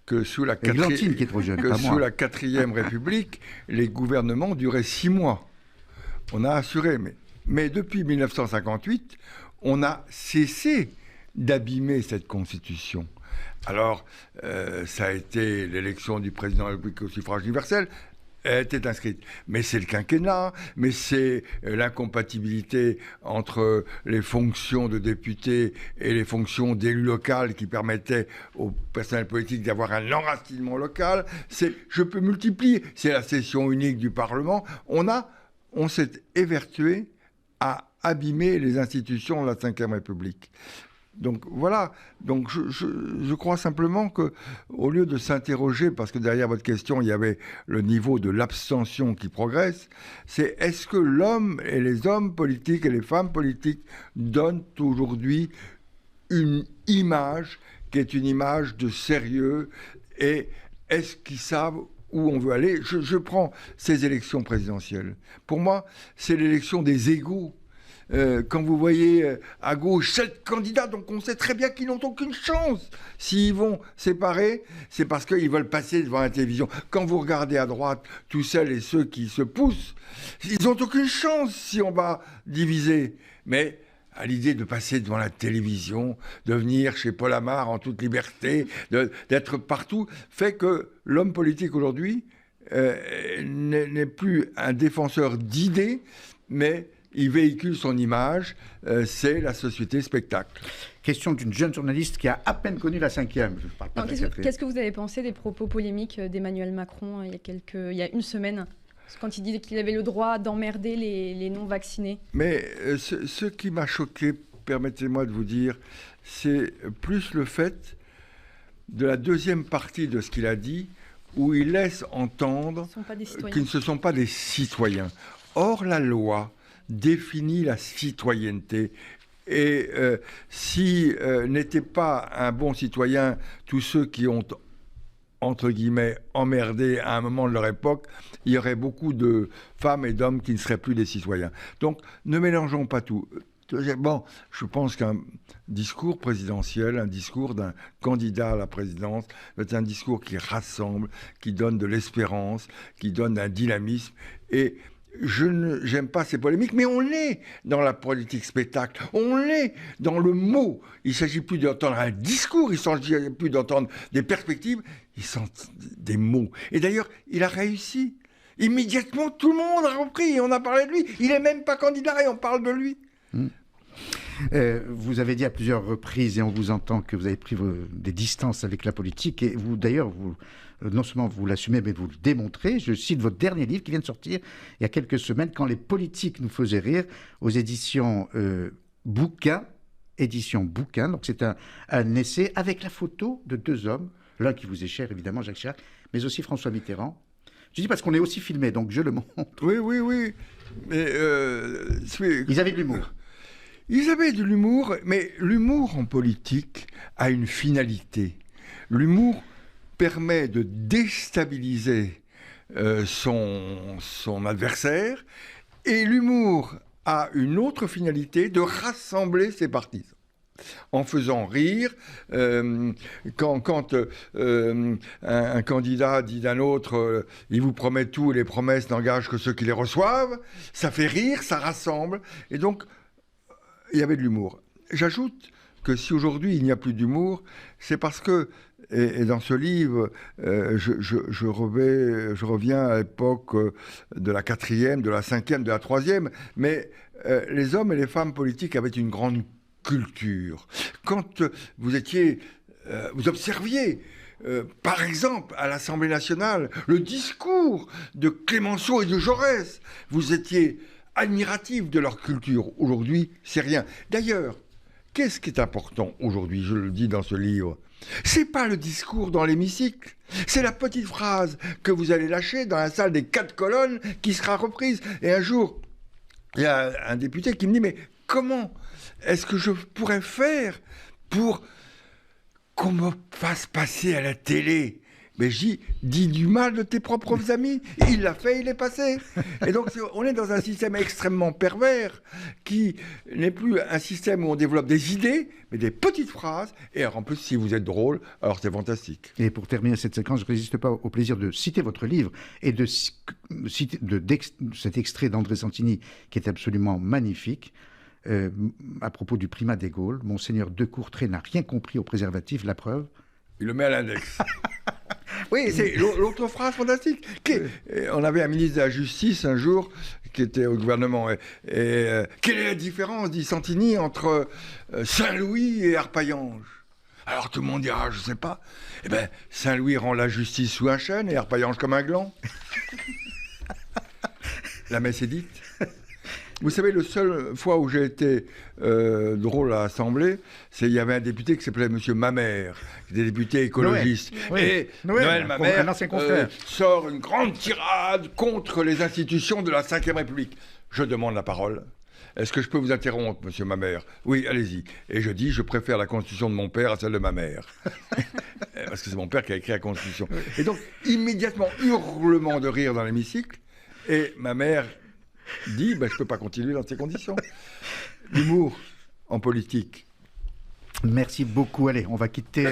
que sous la 4e République, les gouvernements duraient 6 mois. On a assuré, mais depuis 1958, on a cessé d'abîmer cette Constitution. Alors, ça a été l'élection du président de la République au suffrage universel, elle était inscrite. Mais c'est le quinquennat, mais c'est l'incompatibilité entre les fonctions de député et les fonctions d'élu local qui permettaient au personnel politique d'avoir un enracinement local. Je peux multiplier. C'est la session unique du Parlement. On s'est évertué à abîmer les institutions de la Ve République. Donc voilà, donc je crois simplement qu'au lieu de s'interroger, parce que derrière votre question, il y avait le niveau de l'abstention qui progresse, c'est est-ce que l'homme et les hommes politiques et les femmes politiques donnent aujourd'hui une image qui est une image de sérieux, et est-ce qu'ils savent où on veut aller? Je prends ces élections présidentielles. Pour moi, c'est l'élection des égaux. Quand vous voyez à gauche 7 candidats, donc on sait très bien qu'ils n'ont aucune chance. S'ils vont séparer, c'est parce qu'ils veulent passer devant la télévision. Quand vous regardez à droite, tous celles et ceux qui se poussent, ils n'ont aucune chance si on va diviser. Mais à l'idée de passer devant la télévision, de venir chez Paul Amar en toute liberté, d'être partout, fait que l'homme politique aujourd'hui n'est plus un défenseur d'idées, mais il véhicule son image, c'est la société spectacle. Question d'une jeune journaliste qui a à peine connu la 5e. Qu'est-ce que vous avez pensé des propos polémiques d'Emmanuel Macron il y a une semaine, quand il disait qu'il avait le droit d'emmerder les non-vaccinés? Mais ce qui m'a choqué, permettez-moi de vous dire, c'est plus le fait de la deuxième partie de ce qu'il a dit, où il laisse entendre qu'ils ne sont pas des citoyens. Or, la loi définit la citoyenneté. Et si n'étaient pas un bon citoyen tous ceux qui ont, entre guillemets, emmerdé à un moment de leur époque, il y aurait beaucoup de femmes et d'hommes qui ne seraient plus des citoyens. Donc, ne mélangeons pas tout. Bon, je pense qu'un discours présidentiel, un discours d'un candidat à la présidence, c'est un discours qui rassemble, qui donne de l'espérance, qui donne un dynamisme. Et j'aime pas ces polémiques, mais on est dans la politique spectacle, on est dans le mot. Il ne s'agit plus d'entendre un discours, il ne s'agit plus d'entendre des perspectives, il s'agit des mots. Et d'ailleurs, il a réussi. Immédiatement, tout le monde a repris, on a parlé de lui. Il n'est même pas candidat et on parle de lui. Vous avez dit à plusieurs reprises, et on vous entend, que vous avez pris des distances avec la politique, et vous, d'ailleurs, non seulement vous l'assumez, mais vous le démontrez. Je cite votre dernier livre qui vient de sortir il y a quelques semaines, Quand les politiques nous faisaient rire, aux éditions Bouquin. Donc c'est un essai avec la photo de deux hommes, l'un qui vous est cher, évidemment, Jacques Chirac, mais aussi François Mitterrand. Je dis parce qu'on est aussi filmé, donc je le montre. Oui. Mais, ils avaient de l'humour. Ils avaient de l'humour, mais l'humour en politique a une finalité. L'humour permet de déstabiliser son adversaire, et l'humour a une autre finalité, de rassembler ses partisans. En faisant rire, quand un candidat dit d'un autre il vous promet tout et les promesses n'engagent que ceux qui les reçoivent, ça fait rire, ça rassemble, et donc il y avait de l'humour. J'ajoute que si aujourd'hui il n'y a plus d'humour, c'est parce que, et dans ce livre, je reviens à l'époque de la 4e, de la 5e, de la 3e, mais les hommes et les femmes politiques avaient une grande culture. Quand vous observiez, par exemple, à l'Assemblée nationale, le discours de Clémenceau et de Jaurès, vous étiez admiratif de leur culture. Aujourd'hui, c'est rien. D'ailleurs, qu'est-ce qui est important aujourd'hui, je le dis dans ce livre? C'est pas le discours dans l'hémicycle, c'est la petite phrase que vous allez lâcher dans la salle des 4 colonnes qui sera reprise. Et un jour, il y a un député qui me dit, mais comment est-ce que je pourrais faire pour qu'on me fasse passer à la télé? Mais dis du mal de tes propres amis. Il l'a fait, il est passé. Et donc, on est dans un système extrêmement pervers qui n'est plus un système où on développe des idées, mais des petites phrases. Et en plus, si vous êtes drôle, alors c'est fantastique. Et pour terminer cette séquence, je ne résiste pas au plaisir de citer votre livre et de citer cet extrait d'André Santini qui est absolument magnifique. À propos du primat des Gaules, Monseigneur de Courtrai n'a rien compris au préservatif, la preuve. Il le met à l'index. Oui, c'est l'autre phrase fantastique. On avait un ministre de la Justice un jour qui était au gouvernement. Quelle est la différence, dit Santini, entre Saint-Louis et Arpaillange? Alors tout le monde dira, je ne sais pas. Eh bien, Saint-Louis rend la justice sous un chêne et Arpaillange comme un gland. La messe est dite. Vous savez, la seule fois où j'ai été drôle à l'Assemblée, c'est il y avait un député qui s'appelait M. Mamère, qui était député écologiste. Noël Mamère sort une grande tirade contre les institutions de la Ve République. Je demande la parole. Est-ce que je peux vous interrompre, M. Mamère? Oui, allez-y. Et je dis, je préfère la Constitution de mon père à celle de ma mère. Parce que c'est mon père qui a écrit la Constitution. Et donc, immédiatement, hurlement de rire dans l'hémicycle, et ma mère dit, je ne peux pas continuer dans ces conditions. L'humour en politique. Merci beaucoup. Allez, on va quitter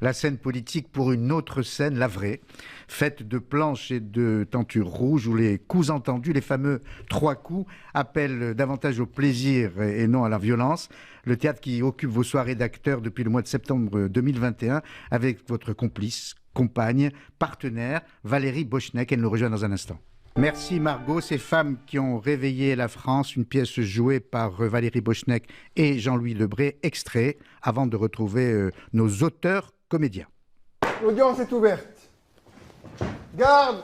la scène politique pour une autre scène, la vraie, faite de planches et de tentures rouges où les coups entendus, les fameux 3 coups, appellent davantage au plaisir et non à la violence. Le théâtre qui occupe vos soirées d'acteurs depuis le mois de septembre 2021 avec votre complice, compagne, partenaire, Valérie Bochnek. Elle nous rejoint dans un instant. Merci Margot, ces femmes qui ont réveillé la France, une pièce jouée par Valérie Bochnek et Jean-Louis Debré, extrait, avant de retrouver nos auteurs comédiens. L'audience est ouverte. Garde,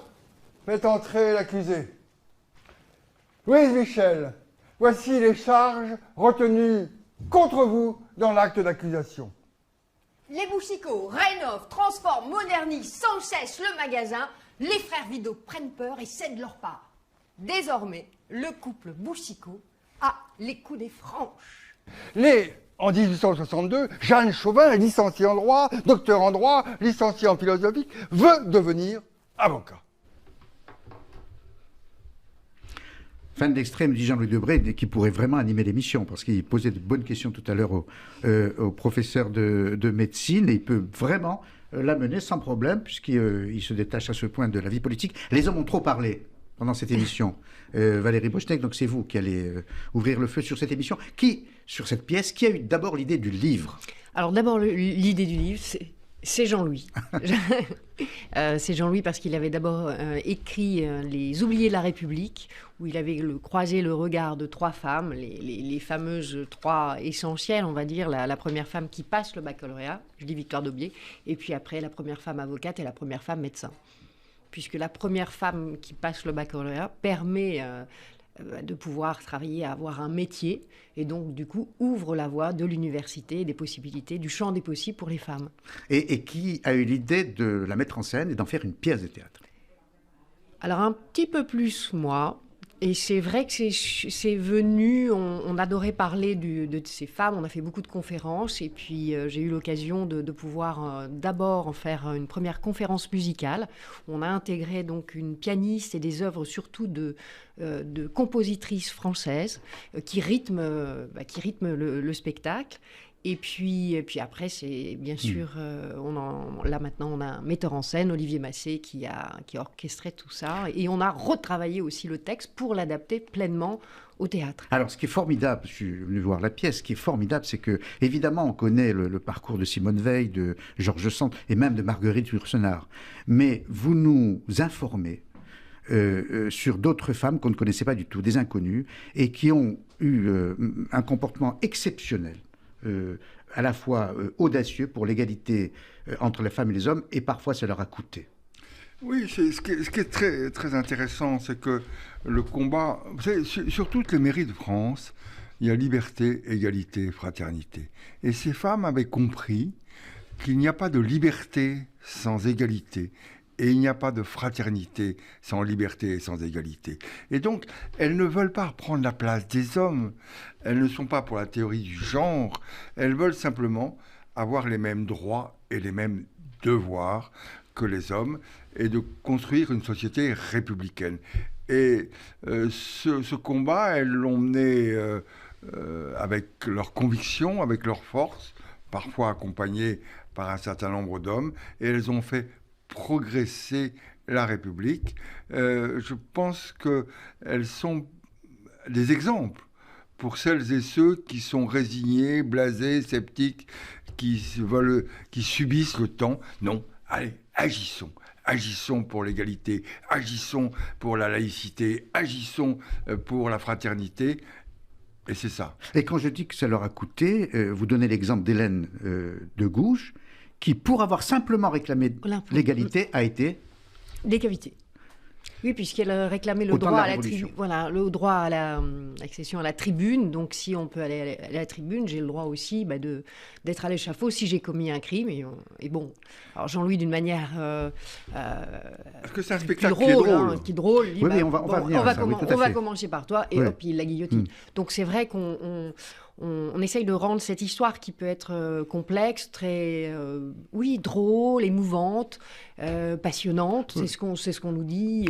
faites entrer l'accusé. Louise Michel, voici les charges retenues contre vous dans l'acte d'accusation. Les Bouchicots rénovent, transforment, modernisent sans cesse le magasin. Les frères Vidot prennent peur et cèdent leur part. Désormais, le couple Bouchicot a les coudées franches. En 1862, Jeanne Chauvin, licenciée en droit, docteur en droit, licenciée en philosophie, veut devenir avocat. Fin d'extrait, me dit Jean-Louis Debré, qui pourrait vraiment animer l'émission, parce qu'il posait de bonnes questions tout à l'heure au professeur de médecine, et il peut vraiment l'amener sans problème, puisqu'il se détache à ce point de la vie politique. Les hommes ont trop parlé pendant cette émission. Valérie Bochnek, donc c'est vous qui allez ouvrir le feu sur cette émission. Sur cette pièce, qui a eu d'abord l'idée du livre? Alors d'abord, l'idée du livre, c'est Jean-Louis. C'est Jean-Louis parce qu'il avait d'abord écrit Les Oubliés de la République, où il avait croisé le regard de 3 femmes, les fameuses 3 essentielles, on va dire. La première femme qui passe le baccalauréat, je dis Victoire d'Aubier, et puis après la première femme avocate et la première femme médecin. Puisque la première femme qui passe le baccalauréat permet de pouvoir travailler, avoir un métier, et donc du coup ouvre la voie de l'université, des possibilités, du champ des possibles pour les femmes. Et qui a eu l'idée de la mettre en scène et d'en faire une pièce de théâtre? Alors un petit peu plus moi. Et c'est vrai que c'est venu, on adorait parler de ces femmes, on a fait beaucoup de conférences et puis j'ai eu l'occasion de pouvoir d'abord en faire une première conférence musicale. On a intégré donc une pianiste et des œuvres surtout de compositrices françaises qui rythment le spectacle. Et puis après, c'est bien sûr, là maintenant, on a un metteur en scène, Olivier Massé, qui a orchestré tout ça. Et on a retravaillé aussi le texte pour l'adapter pleinement au théâtre. Alors, ce qui est formidable, je suis venu voir la pièce, ce qui est formidable, c'est que, évidemment, on connaît le parcours de Simone Veil, de Georges Sand et même de Marguerite Yourcenar. Mais vous nous informez sur d'autres femmes qu'on ne connaissait pas du tout, des inconnues, et qui ont eu un comportement exceptionnel. À la fois audacieux pour l'égalité entre les femmes et les hommes, et parfois ça leur a coûté. Oui, ce qui est très, très intéressant, c'est que le combat, vous savez, sur toutes les mairies de France, il y a liberté, égalité, fraternité. Et ces femmes avaient compris qu'il n'y a pas de liberté sans égalité. Et il n'y a pas de fraternité sans liberté et sans égalité. Et donc, elles ne veulent pas reprendre la place des hommes. Elles ne sont pas pour la théorie du genre. Elles veulent simplement avoir les mêmes droits et les mêmes devoirs que les hommes et de construire une société républicaine. Et ce combat, elles l'ont mené avec leur conviction, avec leur force, parfois accompagnées par un certain nombre d'hommes, et elles ont fait progresser la République. Je pense qu'elles sont des exemples pour celles et ceux qui sont résignés, blasés, sceptiques, qui subissent le temps. Non, allez, agissons. Agissons pour l'égalité, agissons pour la laïcité, agissons pour la fraternité. Et c'est ça. Et quand je dis que ça leur a coûté, vous donnez l'exemple d'Hélène de Gouges, qui, pour avoir simplement réclamé l'égalité, a été décapitée. Oui, puisqu'elle réclamait le droit à la tribune, voilà, le droit à l'accession à la tribune. Donc, si on peut aller à la tribune, j'ai le droit aussi d'être à l'échafaud si j'ai commis un crime. Et bon, alors Jean-Louis, d'une manière est-ce que c'est un spectacle qui est drôle, qui est drôle. Oui, on va commencer par toi et hop, il la guillotine. Donc, c'est vrai qu'on essaye de rendre cette histoire qui peut être complexe, très, drôle, émouvante, passionnante. C'est ce qu'on nous dit.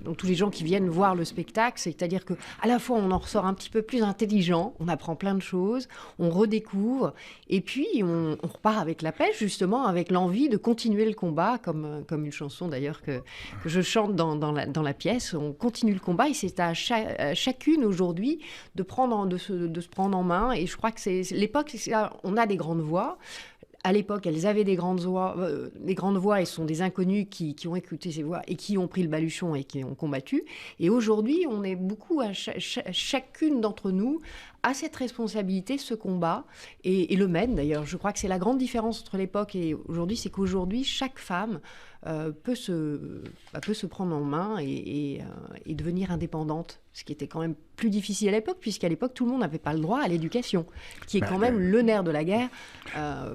Donc tous les gens qui viennent voir le spectacle, c'est-à-dire que à la fois on en ressort un petit peu plus intelligent, on apprend plein de choses, on redécouvre, et puis on repart avec la pêche, justement, avec l'envie de continuer le combat, comme une chanson d'ailleurs que je chante dans la pièce. On continue le combat et c'est à chacune aujourd'hui de se prendre en main. Et je crois que c'est l'époque, on a des grandes voix. À l'époque, elles avaient des grandes voix, et ce sont des inconnus qui ont écouté ces voix et qui ont pris le baluchon et qui ont combattu. Et aujourd'hui, on est beaucoup, chacune d'entre nous a cette responsabilité, ce combat, et le mène d'ailleurs. Je crois que c'est la grande différence entre l'époque et aujourd'hui, c'est qu'aujourd'hui, chaque femme peut se prendre en main et devenir indépendante, ce qui était quand même plus difficile à l'époque, puisqu'à l'époque, tout le monde n'avait pas le droit à l'éducation, qui est quand même le nerf de la guerre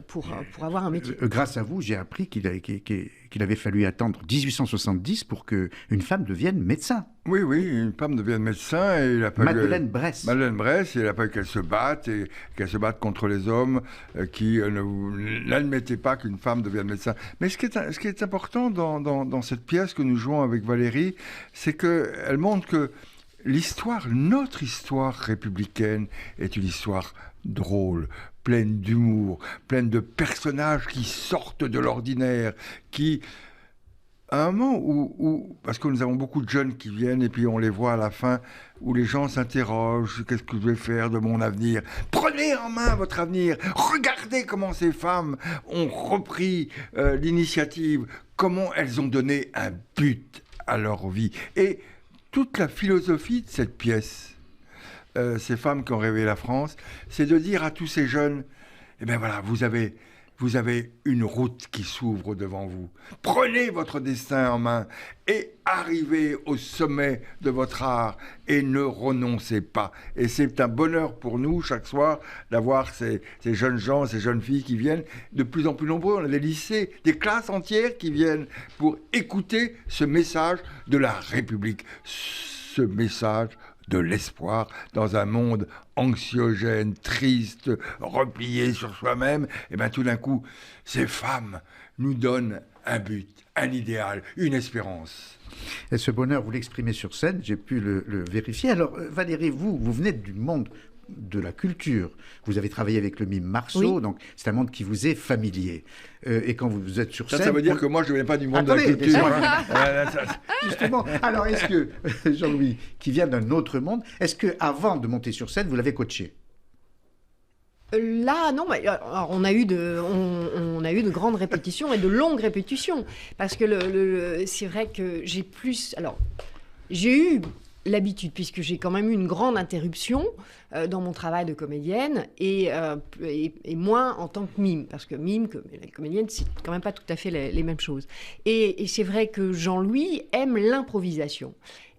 pour avoir un métier. Grâce à vous, j'ai appris qu'il avait fallu attendre 1870 pour qu'une femme devienne médecin. Oui, une femme devienne médecin. Et il a fallu, Madeleine Bress. Madeleine Bress, il a fallu qu'elle se batte, contre les hommes qui n'admettaient pas qu'une femme devienne médecin. Mais ce qui est important dans cette pièce que nous jouons avec Valérie, c'est qu'elle montre que notre histoire républicaine est une histoire drôle, pleine d'humour, pleine de personnages qui sortent de l'ordinaire, qui, à un moment où, parce que nous avons beaucoup de jeunes qui viennent et puis on les voit à la fin, où les gens s'interrogent, qu'est-ce que je vais faire de mon avenir? Prenez en main votre avenir, regardez comment ces femmes ont repris l'initiative, comment elles ont donné un but à leur vie. Et toute la philosophie de cette pièce, ces femmes qui ont rêvé la France, c'est de dire à tous ces jeunes, eh bien voilà, vous avez vous avez une route qui s'ouvre devant vous. Prenez votre destin en main et arrivez au sommet de votre art et ne renoncez pas. Et c'est un bonheur pour nous chaque soir d'avoir ces jeunes gens, ces jeunes filles qui viennent de plus en plus nombreux. On a des lycées, des classes entières qui viennent pour écouter ce message de la République, ce message de l'espoir dans un monde anxiogène, triste, replié sur soi-même. Et bien tout d'un coup, ces femmes nous donnent un but, un idéal, une espérance. Et ce bonheur, vous l'exprimez sur scène, j'ai pu le vérifier. Alors Valérie, vous venez du monde de la culture. Vous avez travaillé avec le mime Marceau, donc c'est un monde qui vous est familier. Et quand vous êtes sur scène... Ça veut dire que moi, je ne venais pas du monde de la culture. Justement. Alors, est-ce que, Jean-Louis, qui vient d'un autre monde, est-ce qu'avant de monter sur scène, vous l'avez coaché ? Là, non, alors, on a eu de grandes répétitions et de longues répétitions. Parce que c'est vrai que j'ai eu l'habitude, puisque j'ai quand même eu une grande interruption dans mon travail de comédienne et moins en tant que mime, parce que mime, la comédienne, c'est quand même pas tout à fait les mêmes choses. Et c'est vrai que Jean-Louis aime l'improvisation.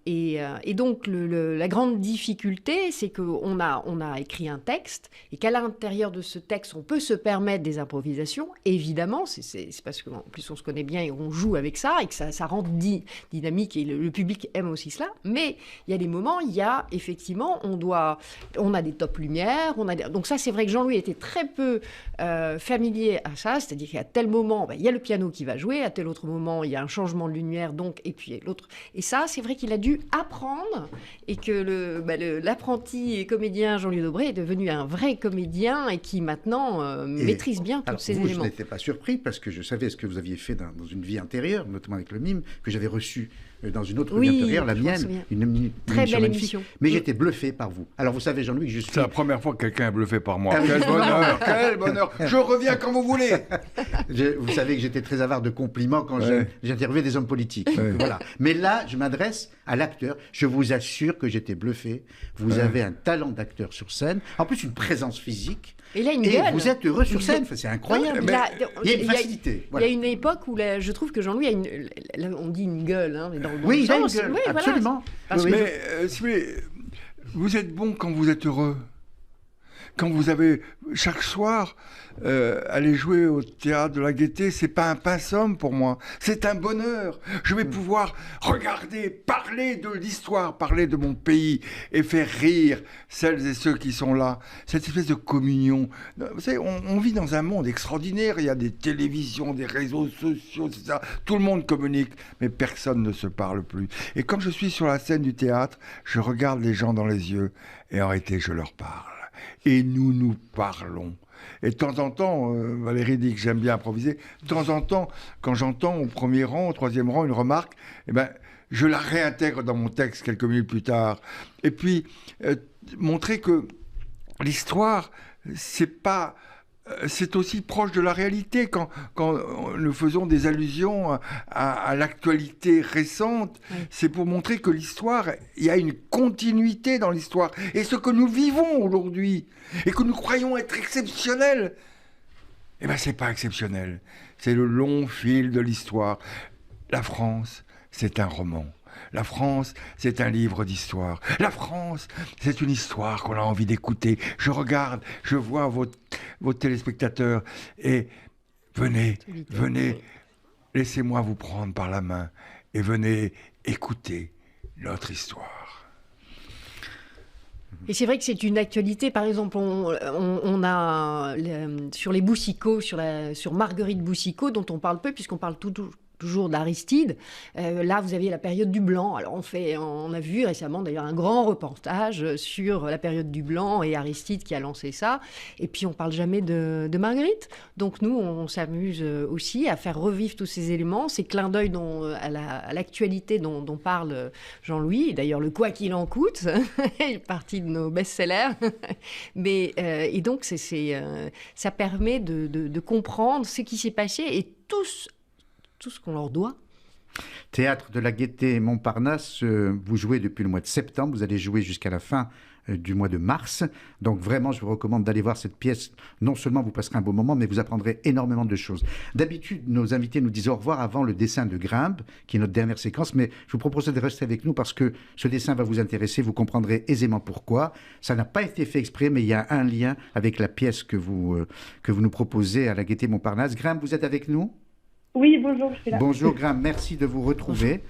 Et donc, la grande difficulté, c'est qu'on a écrit un texte et qu'à l'intérieur de ce texte, on peut se permettre des improvisations. Évidemment, c'est parce qu'en plus, on se connaît bien et on joue avec ça et que ça rend dynamique et le public aime aussi cela. Mais il y a des moments, effectivement, on a des top lumières. Donc ça, c'est vrai que Jean-Louis était très peu familier à ça. C'est-à-dire qu'à tel moment, il y a le piano qui va jouer. À tel autre moment, il y a un changement de lumière. Et puis l'autre. Et ça, c'est vrai qu'il a dû apprendre et que l'apprenti comédien Jean-Louis Daubré est devenu un vrai comédien et qui maintenant maîtrise bien tous ces éléments. Je n'étais pas surpris parce que je savais ce que vous aviez fait dans une vie antérieure, notamment avec le mime, que j'avais reçu dans une autre vie antérieure, la mienne, une très belle émission. Mais j'étais bluffé par vous. Alors vous savez, Jean-Louis, que je suis... C'est la première fois que quelqu'un est bluffé par moi. Quel bonheur, quel bonheur. Je reviens quand vous voulez. Vous savez que j'étais très avare de compliments quand j'interviewais des hommes politiques. Voilà. Mais là, je m'adresse à l'acteur. Je vous assure que j'étais bluffé. Vous avez un talent d'acteur sur scène. En plus, une présence physique. Et là, une gueule. Vous êtes heureux sur scène, c'est incroyable. Il y a une facilité. Il y a une époque où je trouve que Jean-Louis a on dit une gueule, hein, mais dans le bon oui, sens. Il a une gueule, absolument. Voilà. Mais vous êtes bon quand vous êtes heureux. Quand vous avez, chaque soir, aller jouer au théâtre de la Gaîté, c'est pas un pinsomme pour moi, c'est un bonheur. Je vais pouvoir regarder, parler de l'histoire, parler de mon pays et faire rire celles et ceux qui sont là. Cette espèce de communion. Vous savez, on vit dans un monde extraordinaire, il y a des télévisions, des réseaux sociaux, etc. Tout le monde communique, mais personne ne se parle plus. Et comme je suis sur la scène du théâtre, je regarde les gens dans les yeux et en réalité, je leur parle. Et nous parlons. Et de temps en temps, Valérie dit que j'aime bien improviser, de temps en temps, quand j'entends au premier rang, au troisième rang, une remarque, je la réintègre dans mon texte quelques minutes plus tard. Et puis, montrer que l'histoire, c'est aussi proche de la réalité quand nous faisons des allusions à l'actualité récente. Oui. C'est pour montrer que l'histoire, il y a une continuité dans l'histoire. Et ce que nous vivons aujourd'hui et que nous croyons être exceptionnel, c'est pas exceptionnel. C'est le long fil de l'histoire. La France, c'est un roman. La France, c'est un livre d'histoire. La France, c'est une histoire qu'on a envie d'écouter. Je regarde, je vois vos téléspectateurs et venez, laissez-moi vous prendre par la main et venez écouter notre histoire. Et c'est vrai que c'est une actualité. Par exemple, on a sur les Boucicaut, sur Marguerite Boucicaut, dont on parle peu, puisqu'on parle toujours d'Aristide. Là, vous aviez la période du Blanc. Alors, on a vu récemment, d'ailleurs, un grand reportage sur la période du Blanc et Aristide qui a lancé ça. Et puis, on ne parle jamais de Marguerite. Donc, nous, on s'amuse aussi à faire revivre tous ces éléments, ces clins d'œil à l'actualité dont parle Jean-Louis. D'ailleurs, le « quoi qu'il en coûte » est partie de nos best-sellers. Et donc, ça permet de comprendre ce qui s'est passé et tout ce qu'on leur doit. Théâtre de la Gaîté Montparnasse, vous jouez depuis le mois de septembre, vous allez jouer jusqu'à la fin du mois de mars. Donc vraiment, je vous recommande d'aller voir cette pièce. Non seulement vous passerez un beau moment, mais vous apprendrez énormément de choses. D'habitude, nos invités nous disent au revoir avant le dessin de Grimbe, qui est notre dernière séquence, mais je vous propose de rester avec nous parce que ce dessin va vous intéresser, vous comprendrez aisément pourquoi. Ça n'a pas été fait exprès, mais il y a un lien avec la pièce que vous nous proposez à la Gaîté Montparnasse. Grimbe, vous êtes avec nous ? Oui, bonjour, je suis là. Bonjour Grimbe, merci de vous retrouver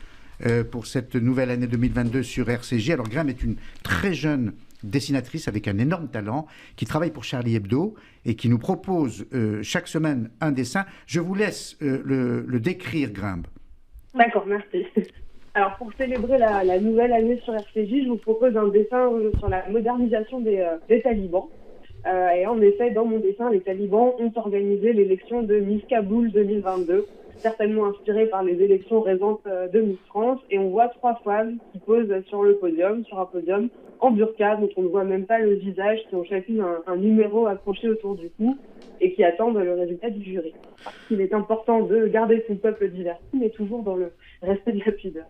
pour cette nouvelle année 2022 sur RCJ. Alors Grimbe est une très jeune dessinatrice avec un énorme talent qui travaille pour Charlie Hebdo et qui nous propose chaque semaine un dessin. Je vous laisse le décrire, Grimbe. D'accord, merci. Alors pour célébrer la nouvelle année sur RCJ, je vous propose un dessin sur la modernisation des talibans. Et en effet, dans mon dessin, les talibans ont organisé l'élection de Miss Kaboul 2022, certainement inspirée par les élections récentes de Miss France. Et on voit 3 femmes qui posent sur un podium, en burqa, dont on ne voit même pas le visage, qui ont chacune un numéro accroché autour du cou et qui attendent le résultat du jury. Parce qu'il est important de garder son peuple diverti, mais toujours dans le respect de la pudeur.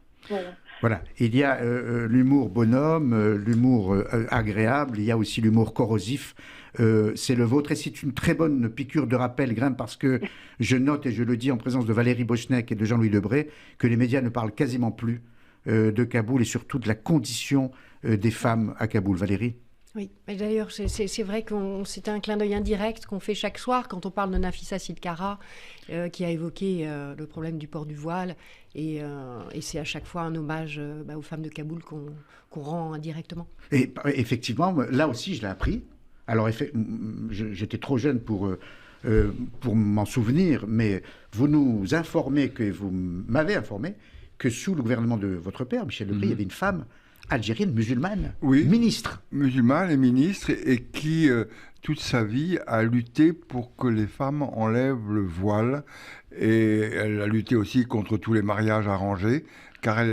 Voilà, il y a l'humour bonhomme, l'humour agréable, il y a aussi l'humour corrosif, c'est le vôtre et c'est une très bonne piqûre de rappel, Grimbe, parce que je note et je le dis en présence de Valérie Bochneck et de Jean-Louis Debré que les médias ne parlent quasiment plus de Kaboul et surtout de la condition des femmes à Kaboul. Valérie ? Oui, mais d'ailleurs, c'est vrai que c'est un clin d'œil indirect qu'on fait chaque soir quand on parle de Nafissa Sidkara, qui a évoqué le problème du port du voile. Et c'est à chaque fois un hommage aux femmes de Kaboul qu'on rend indirectement. Et effectivement, là aussi, je l'ai appris. Alors, j'étais trop jeune pour m'en souvenir, mais vous nous informez, vous m'avez informé, que sous le gouvernement de votre père, Michel Lebris, il y avait une femme algérienne musulmane, ministre. Musulmane et ministre, et qui, toute sa vie, a lutté pour que les femmes enlèvent le voile. Et elle a lutté aussi contre tous les mariages arrangés, car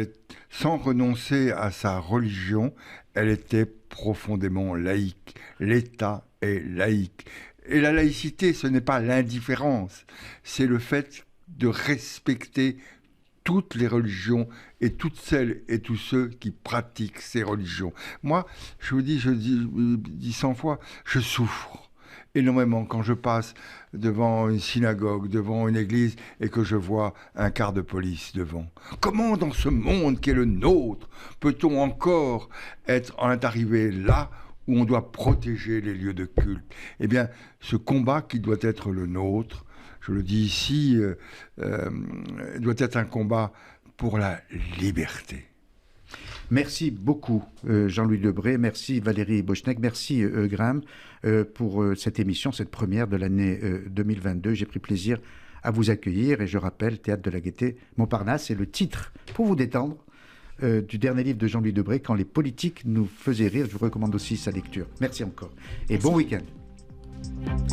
sans renoncer à sa religion, elle était profondément laïque. L'État est laïque. Et la laïcité, ce n'est pas l'indifférence, c'est le fait de respecter toutes les religions et toutes celles et tous ceux qui pratiquent ces religions. Moi, je dis 100 fois, je souffre énormément quand je passe devant une synagogue, devant une église et que je vois un quart de police devant. Comment dans ce monde qui est le nôtre peut-on encore en arrivé là où on doit protéger les lieux de culte ? Eh bien, ce combat qui doit être le nôtre, je le dis ici, doit être un combat pour la liberté. Merci beaucoup Jean-Louis Debré, merci Valérie Bochneck, merci Grimbe pour cette émission, cette première de l'année 2022. J'ai pris plaisir à vous accueillir et je rappelle, Théâtre de la Gaîté Montparnasse, c'est le titre, pour vous détendre, du dernier livre de Jean-Louis Debré, Quand les politiques nous faisaient rire. Je vous recommande aussi sa lecture. Merci encore et bon week-end.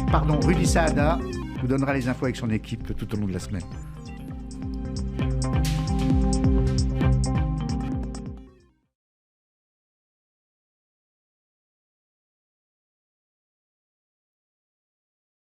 Pardon, Rudy Saada vous donnera les infos avec son équipe tout au long de la semaine.